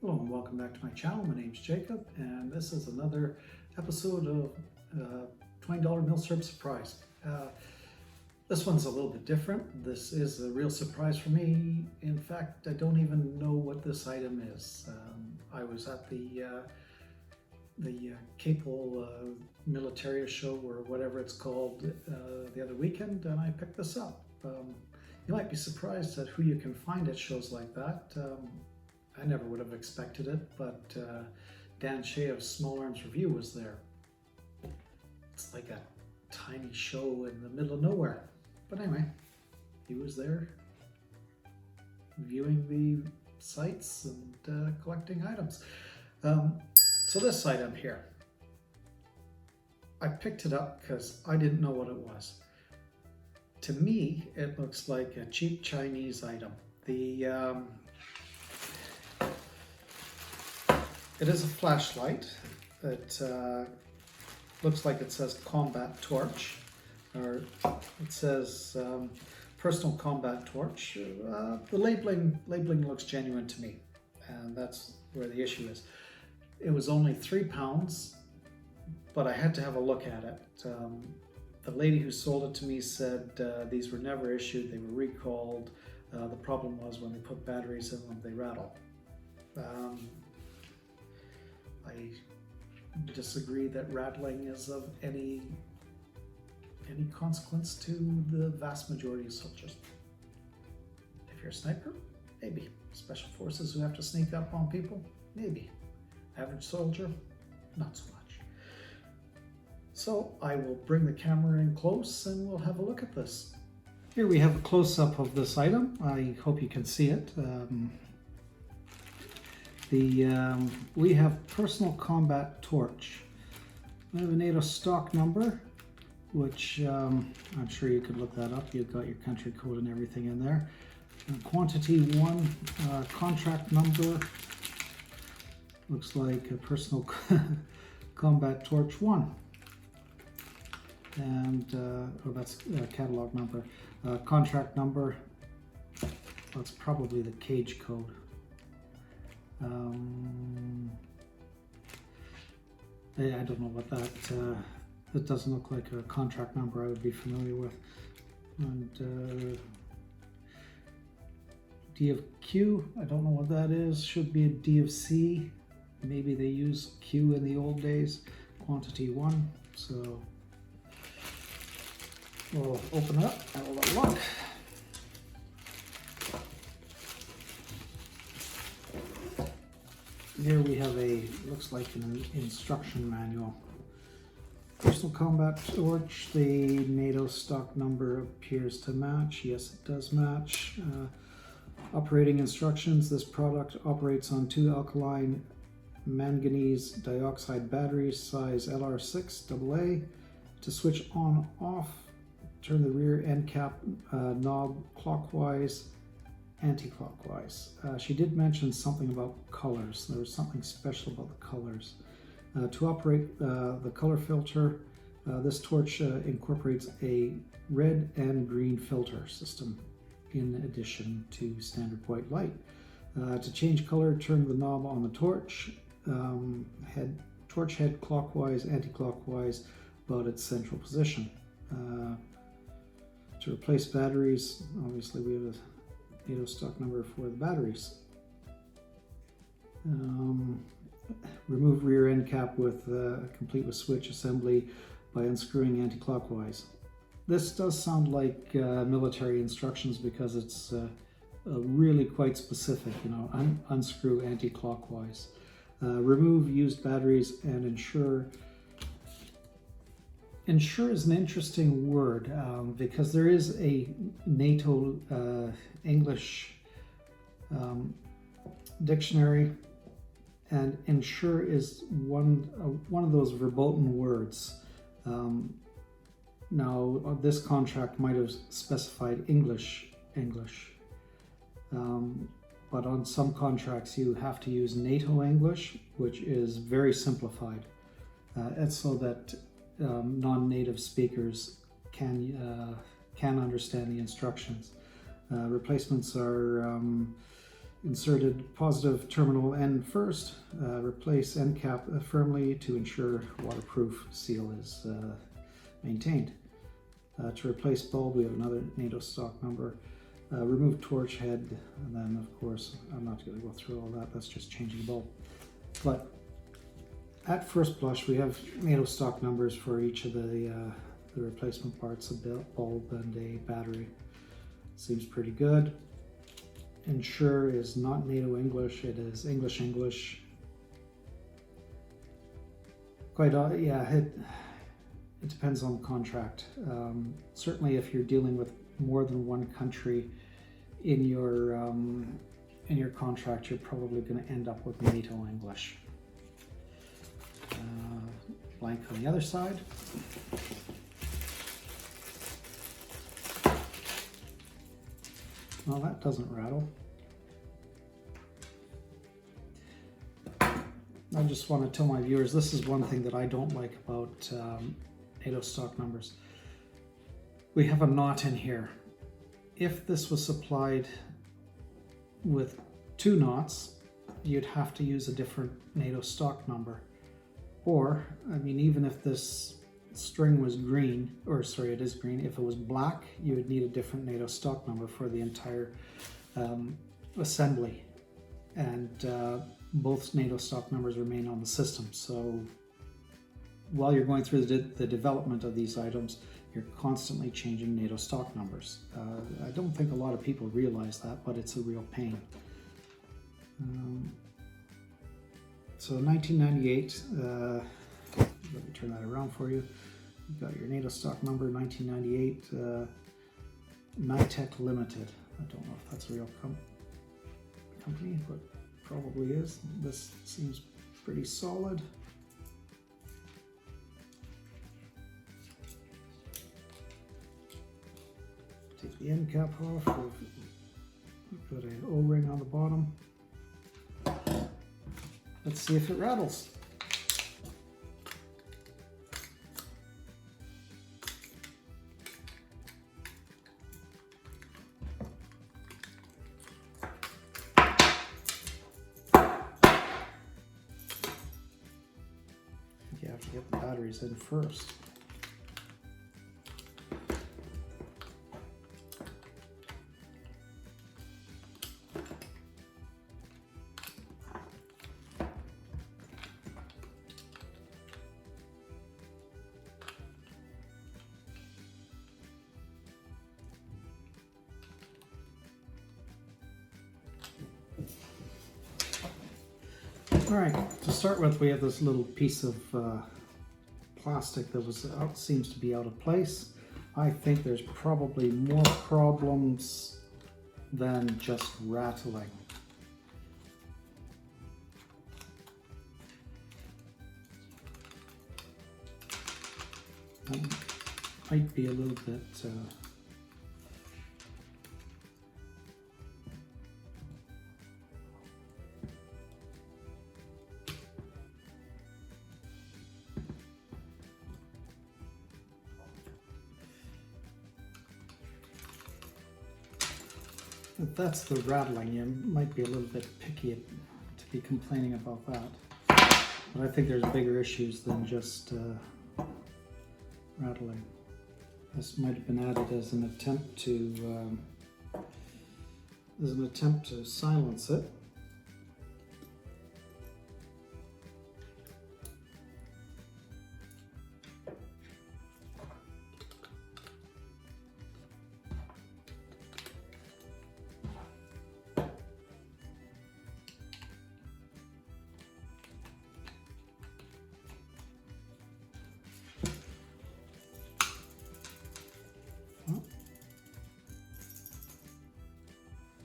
Hello and welcome back to my channel. My name's Jacob and this is another episode of $20 Milsurp Surprise. This one's a little bit different. This is a real surprise for me. In fact, I don't even know what this item is. I was at the Capel Militaria show or whatever it's called the other weekend, and I picked this up. You might be surprised at who you can find at shows like that. I never would have expected it, but Dan Shea of Small Arms Review was there. It's like a tiny show in the middle of nowhere. But anyway, he was there viewing the sites and collecting items. So this item here, I picked it up because I didn't know what it was. To me, it looks like a cheap Chinese item. It is a flashlight. It looks like it says combat torch, or it says personal combat torch. The labeling looks genuine to me, and that's where the issue is. It was only £3, but I had to have a look at it. The lady who sold it to me said these were never issued, they were recalled. The problem was when they put batteries in them, they rattle. I disagree that rattling is of any consequence to the vast majority of soldiers. If you're a sniper, maybe. Special forces who have to sneak up on people, maybe. Average soldier, not so much. So I will bring the camera in close and we'll have a look at this. Here we have a close-up of this item. I hope you can see it. We have personal combat torch. We have a NATO stock number, which I'm sure you could look that up. You've got your country code and everything in there. Quantity 1, contract number. Looks like a personal combat torch 1. And, oh, that's catalog number. Contract number, that's probably the cage code. I don't know what that doesn't look like a contract number I would be familiar with. And D of Q, I don't know what that is, should be a D of C. Maybe they used Q in the old days. Quantity 1, so we'll open it up and we'll have a look. Here we have looks like an instruction manual. Personal combat torch, the NATO stock number appears to match. Yes, it does match. Operating instructions, this product operates on 2 alkaline manganese dioxide batteries, size LR6 AA. To switch on off, turn the rear end cap knob clockwise, anti-clockwise. She did mention something about colors. There was something special about the colors. To operate the color filter, this torch incorporates a red and green filter system in addition to standard white light. To change color, turn the knob on the torch, torch head clockwise, anti-clockwise, about its central position. To replace batteries, obviously we have a NATO stock number for the batteries. Remove rear end cap with complete with switch assembly by unscrewing anti-clockwise. This does sound like military instructions because it's really quite specific, you know, unscrew anti-clockwise. Remove used batteries and ensure. Ensure is an interesting word because there is a NATO English dictionary, and ensure is one of those verboten words. Now this contract might have specified English, but on some contracts you have to use NATO English, which is very simplified, and so that non-native speakers can understand the instructions. Replacements are Inserted positive terminal end first. Replace end cap firmly to ensure waterproof seal is maintained. To replace bulb, we have another NATO stock number. Remove torch head, and then of course, I'm not going to go through all that, that's just changing the bulb. But at first blush, we have NATO stock numbers for each of the replacement parts, a bulb and a battery. Seems pretty good. Ensure is not NATO English, it is English. Quite, yeah, it depends on the contract. Certainly if you're dealing with more than one country in your contract, you're probably going to end up with NATO English. Blank on the other side. Well, that doesn't rattle. I just want to tell my viewers, this is one thing that I don't like about NATO stock numbers. We have a knot in here. If this was supplied with 2 knots, you'd have to use a different NATO stock number. Or, I mean, even if this string was green, or sorry, it is green, if it was black, you would need a different NATO stock number for the entire assembly. And both NATO stock numbers remain on the system. So while you're going through the development of these items, you're constantly changing NATO stock numbers. I don't think a lot of people realize that, but it's a real pain. So 1998, let me turn that around for you. You've got your NATO stock number, 1998, Nitec Limited. I don't know if that's a real company, but probably is. This seems pretty solid. Take the end cap off. We've got an O-ring on the bottom. Let's see if it rattles. You have to get the batteries in first. All right, to start with, we have this little piece of plastic that seems to be out of place. I think there's probably more problems than just rattling. Might be a little bit if that's the rattling, you might be a little bit picky to be complaining about that. But I think there's bigger issues than just rattling. This might have been added as an attempt to silence it.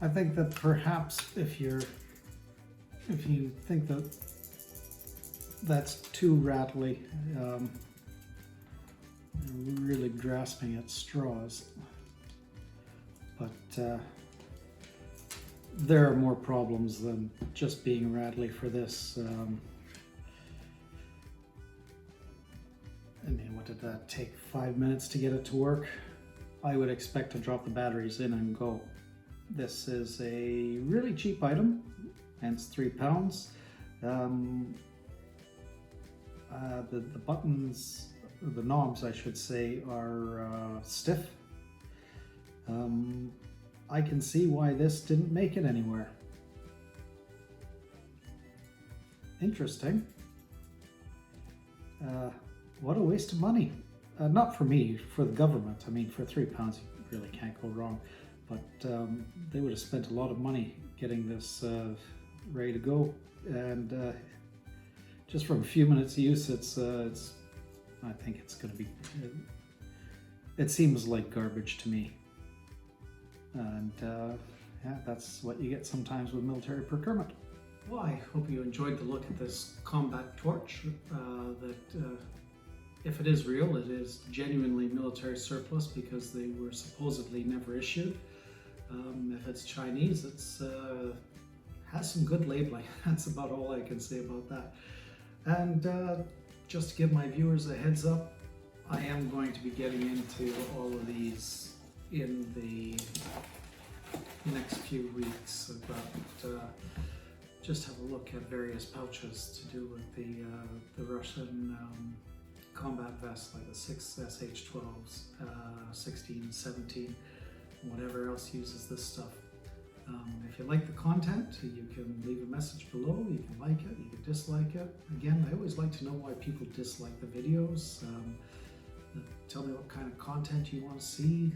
I think that perhaps if you think that that's too rattly, really grasping at straws, but there are more problems than just being rattly for this. I mean, what did that take? 5 minutes to get it to work? I would expect to drop the batteries in and go. This is a really cheap item, hence £3. The buttons, the knobs I should say, are stiff. I can see why this didn't make it anywhere. Interesting. What a waste of money. Not for me, for the government. I mean, for £3 you really can't go wrong. But they would have spent a lot of money getting this ready to go. And just from a few minutes use, I think it's going to be, it seems like garbage to me. And yeah, that's what you get sometimes with military procurement. Well, I hope you enjoyed the look at this combat torch. If it is real, it is genuinely military surplus because they were supposedly never issued. If it's Chinese, it's has some good labeling. That's about all I can say about that. And just to give my viewers a heads up, I am going to be getting into all of these in the next few weeks. About just have a look at various pouches to do with the Russian combat vests, like the 6 SH-12s, 16, 17, whatever else uses this stuff. If you like the content, you can leave a message below. You can like it, you can dislike it. Again, I always like to know why people dislike the videos. Tell me what kind of content you want to see,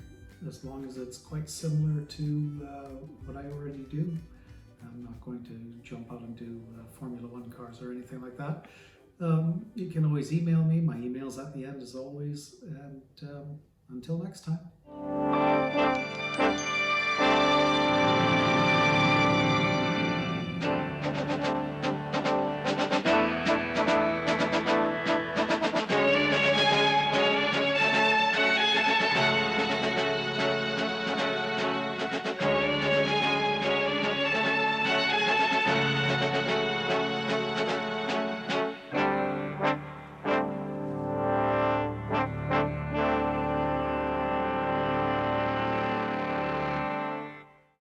as long as it's quite similar to what I already do. I'm not going to jump out and do Formula 1 cars or anything like that. You can always email me. My email's at the end as always. And until next time.